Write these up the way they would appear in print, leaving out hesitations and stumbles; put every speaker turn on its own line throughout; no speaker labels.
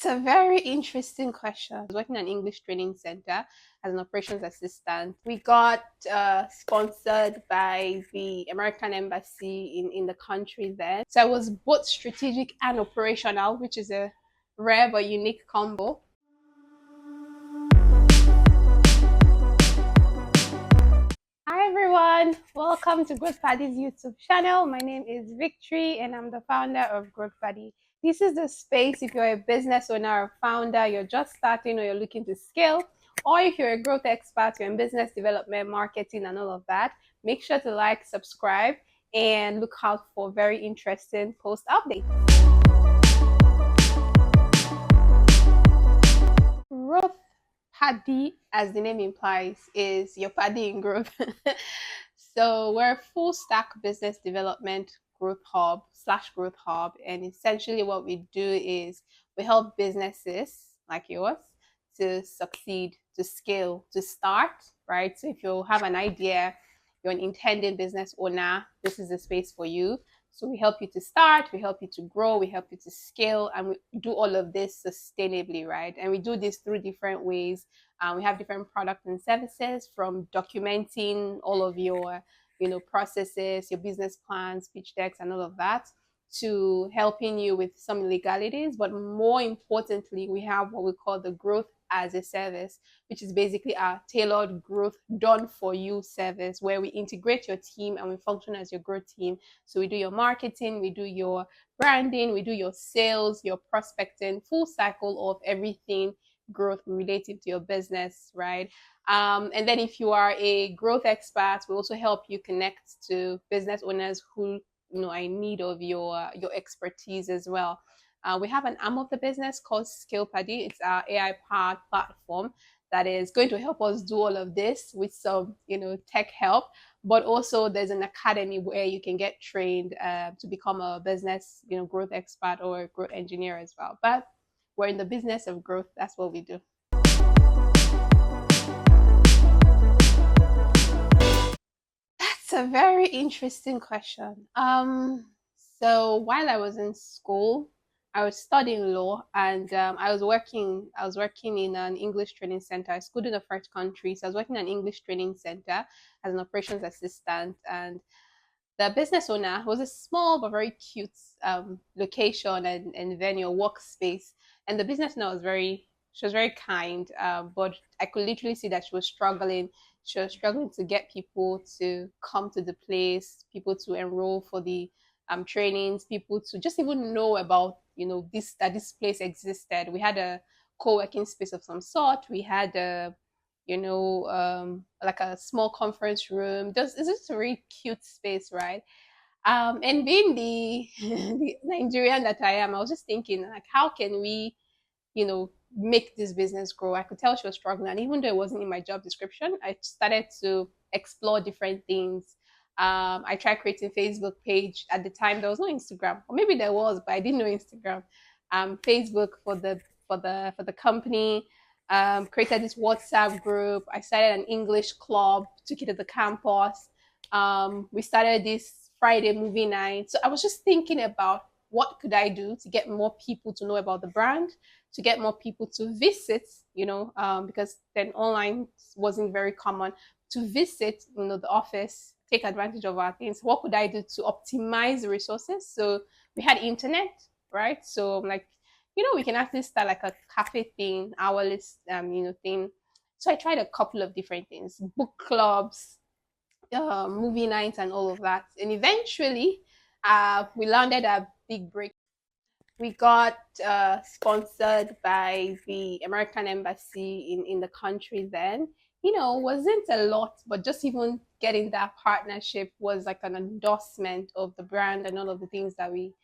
That's a very interesting question. I was working at an English training center as an operations assistant. We got sponsored by the American embassy in the country then. So I was both strategic and operational, which is a rare but unique combo. Hi everyone, welcome to Growth Padi's YouTube channel. My name is Victory and I'm the founder of Growth Padi. This is the space if you're a business owner or founder, you're just starting or you're looking to scale, or if you're a growth expert, you're in business development, marketing, and all of that. Make sure to like, subscribe, and look out for very interesting post updates. Growth Padi, as the name implies, is your paddy in growth. So we're a full stack business development growth hub slash growth hub. And essentially what we do is we help businesses like yours to succeed, to scale, to start, right? So if you have an idea, you're an intending business owner, this is the space for you. So we help you to start, we help you to grow, we help you to scale, and we do all of this sustainably, right? And we do this through different ways. We have different products and services, from documenting all of your, processes, your business plans, pitch decks, and all of that, to helping you with some legalities. But more importantly, we have what we call the growth as a service, which is basically our tailored growth done for you service, where we integrate your team and we function as your growth team. So we do your marketing, we do your branding, we do your sales, your prospecting, full cycle of everything growth related to your business, right? And then if you are a growth expert, we also help you connect to business owners who are in need of your expertise as well. We have an arm of the business called Growth Padi. It's our AI-powered platform that is going to help us do all of this with some, tech help. But also, there's an academy where you can get trained to become a business, growth expert or growth engineer as well. But we're in the business of growth. That's what we do. That's a very interesting question. So while I was in school, I was studying law, and I was working. I was working in an English training center. I schooled in a French country, so I was working in an English training center as an operations assistant. And the business owner was a small but very cute location and venue, workspace. And the business owner she was very kind, but I could literally see that she was struggling. She was struggling to get people to come to the place, people to enroll for the trainings, people to just even know about this place existed. We had a co-working space of some sort. We had a like a small conference room. It's just a really cute space, right? And being the Nigerian that I am, I was just thinking, like, how can we, make this business grow? I could tell she was struggling. And even though it wasn't in my job description, I started to explore different things. I tried creating Facebook page. At the time, there was no Instagram, or maybe there was, but I didn't know Instagram. Facebook for the company. Created this WhatsApp group. I started an English club, took it to the campus. We started this Friday movie night. So I was just thinking about what could I do to get more people to know about the brand, to get more people to visit, because then online wasn't very common, to visit, the office, take advantage of our things. What could I do to optimize the resources? So we had internet, right? So I'm like, we can actually start like a cafe thing, hourless, thing. So I tried a couple of different things, book clubs, movie nights, and all of that. And eventually, we landed a big break. We got sponsored by the American embassy in the country then. Wasn't a lot, but just even getting that partnership was like an endorsement of the brand and all of the things that we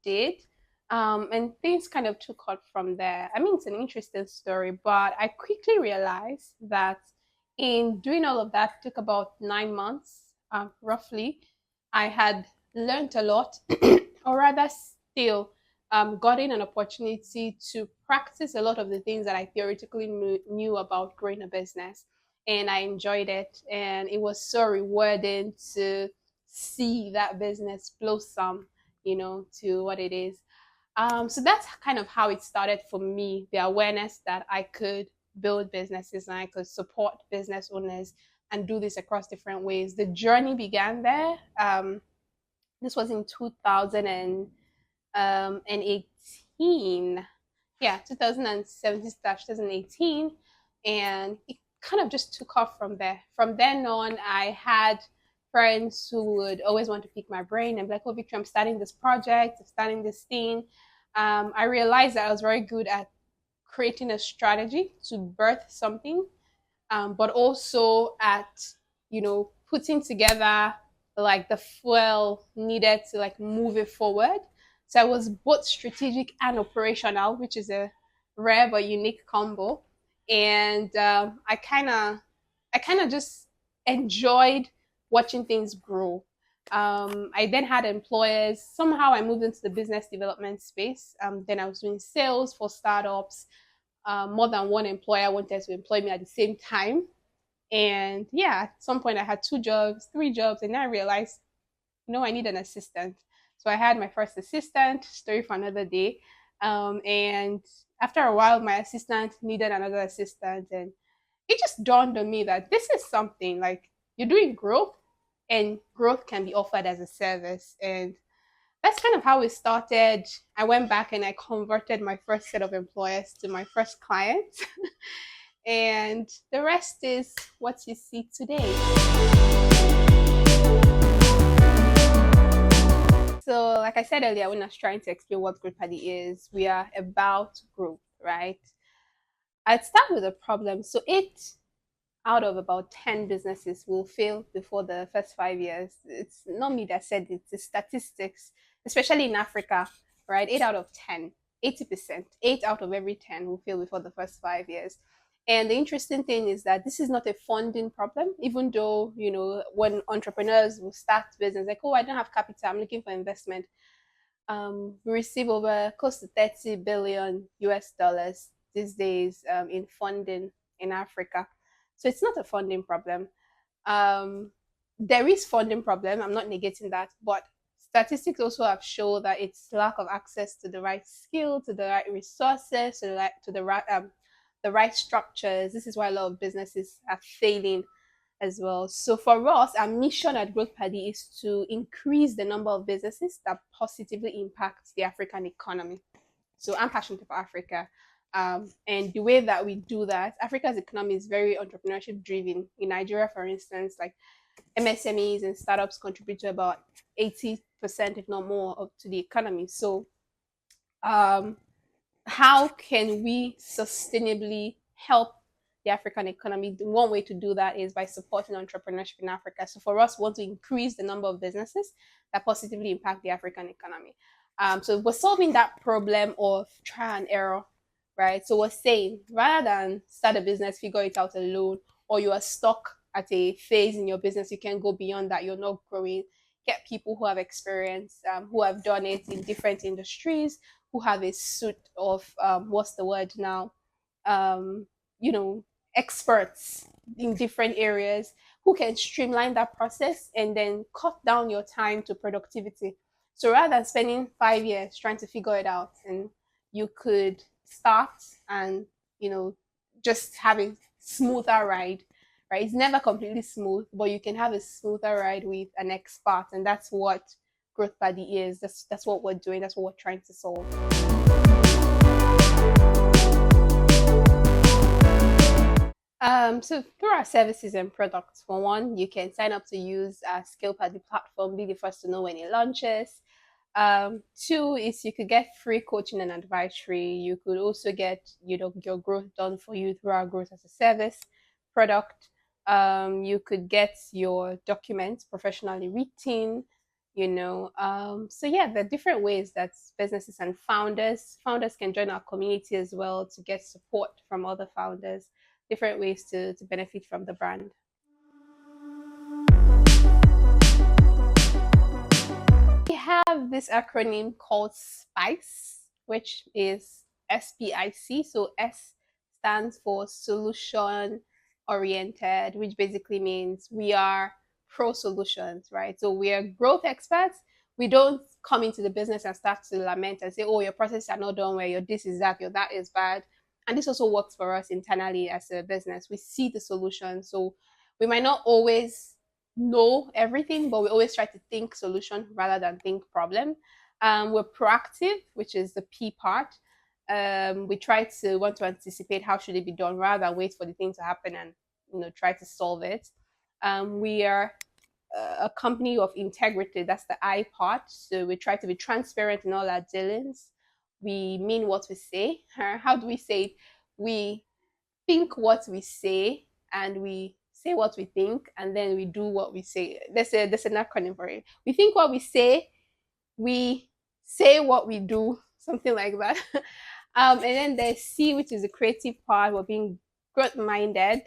did. And things kind of took off from there. I mean, it's an interesting story, but I quickly realized that in doing all of that, took about 9 months, roughly. I had learned a lot, or rather, still gotten an opportunity to practice a lot of the things that I theoretically knew about growing a business. And I enjoyed it. And it was so rewarding to see that business blossom, to what it is. So that's kind of how it started for me, the awareness that I could build businesses and I could support business owners and do this across different ways. The journey began there. This was in 2018. Yeah, 2017 2018. And it kind of just took off from there. From then on, I had friends who would always want to pick my brain and be like, oh, Victor, I'm starting this project, I'm starting this thing. I realized that I was very good at creating a strategy to birth something, but also at putting together like the fuel needed to like move it forward. So I was both strategic and operational, which is a rare but unique combo. And I kind of just enjoyed watching things grow. I then had employers. Somehow I moved into the business development space. Then I was doing sales for startups. More than one employer wanted to employ me at the same time. And yeah, at some point I had two jobs, three jobs, and then I realized, I need an assistant. So I had my first assistant, story for another day. And after a while, my assistant needed another assistant. And it just dawned on me that this is something like you're doing growth, and growth can be offered as a service. And that's kind of how it started. I went back and I converted my first set of employers to my first clients. And the rest is what you see today. So, like I said earlier, when I was trying to explain what Growth Padi is, we are about growth, right? I'd start with a problem. So, 8 out of about 10 businesses will fail before the first 5 years. It's not me that said it, it's statistics, especially in Africa, right? 8 out of 10, 80%, 8 out of every 10 will fail before the first 5 years. And the interesting thing is that this is not a funding problem, even though, when entrepreneurs will start business, like, oh, I don't have capital, I'm looking for investment. We receive over close to 30 billion US dollars these days in funding in Africa. So it's not a funding problem. Um, there is funding problem. I'm not negating that, but statistics also have shown that it's lack of access to the right skill, to the right resources, the right structures. This is why a lot of businesses are failing as well. So for us, our mission at Growth Padi is to increase the number of businesses that positively impact the African economy. So I'm passionate about Africa. And the way that we do that, Africa's economy is very entrepreneurship driven. In Nigeria, for instance, like MSMEs and startups contribute to about 80%, if not more, of to the economy. So um, how can we sustainably help the African economy? One way to do that is by supporting entrepreneurship in Africa. So for us, we want to increase the number of businesses that positively impact the African economy. So we're solving that problem of try and error, right? So we're saying rather than start a business, figure it out alone, or you are stuck at a phase in your business, you can go beyond that. You're not growing. Get people who have experience, who have done it in different industries, who have a suit of what's the word now, um, you know, experts in different areas who can streamline that process and then cut down your time to productivity. So rather than spending 5 years trying to figure it out, and you could start and just have a smoother ride. Right, it's never completely smooth, but you can have a smoother ride with an expert, and that's what Growth Buddy is. That's what we're doing. That's what we're trying to solve. So through our services and products, for one, you can sign up to use our Skill Paddy platform, be the first to know when it launches. Two is you could get free coaching and advisory. You could also get your growth done for you through our growth as a service product. You could get your documents professionally written. So yeah, there are different ways that businesses and founders can join our community as well to get support from other founders. Different ways to benefit from the brand. We have this acronym called SPICE, which is SPIC. So S stands for solution oriented, which basically means we are pro solutions, right? So we are growth experts. We don't come into the business and start to lament and say, oh, your processes are not done well, your this is that, your that is bad. And this also works for us internally as a business. We see the solution. So we might not always know everything, but we always try to think solution rather than think problem. We're proactive, which is the P part. We try to want to anticipate how should it be done rather than wait for the thing to happen and try to solve it. We are a company of integrity. That's the I part. So we try to be transparent in all our dealings. We mean what we say. How do we say it? We think what we say and we say what we think and then we do what we say. There's an acronym for it. We think what we say what we do, something like that. And then there's C, which is the creative part. We're being growth minded.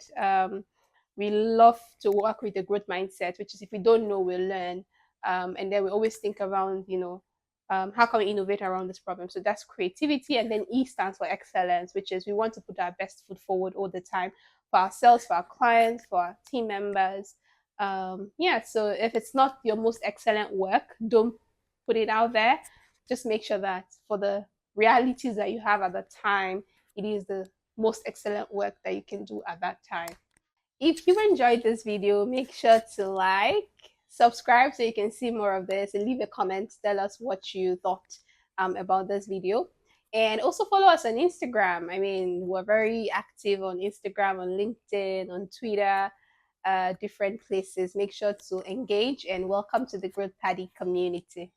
We love to work with a growth mindset, which is if we don't know, we'll learn. And then we always think around, how can we innovate around this problem? So that's creativity. And then E stands for excellence, which is we want to put our best foot forward all the time for ourselves, for our clients, for our team members. Yeah, so if it's not your most excellent work, don't put it out there. Just make sure that for the realities that you have at the time, it is the most excellent work that you can do at that time. If you enjoyed this video, make sure to like, subscribe so you can see more of this, and leave a comment. Tell us what you thought about this video. And also follow us on Instagram. I mean, we're very active on Instagram, on LinkedIn, on Twitter, different places. Make sure to engage and welcome to the Growth Padi community.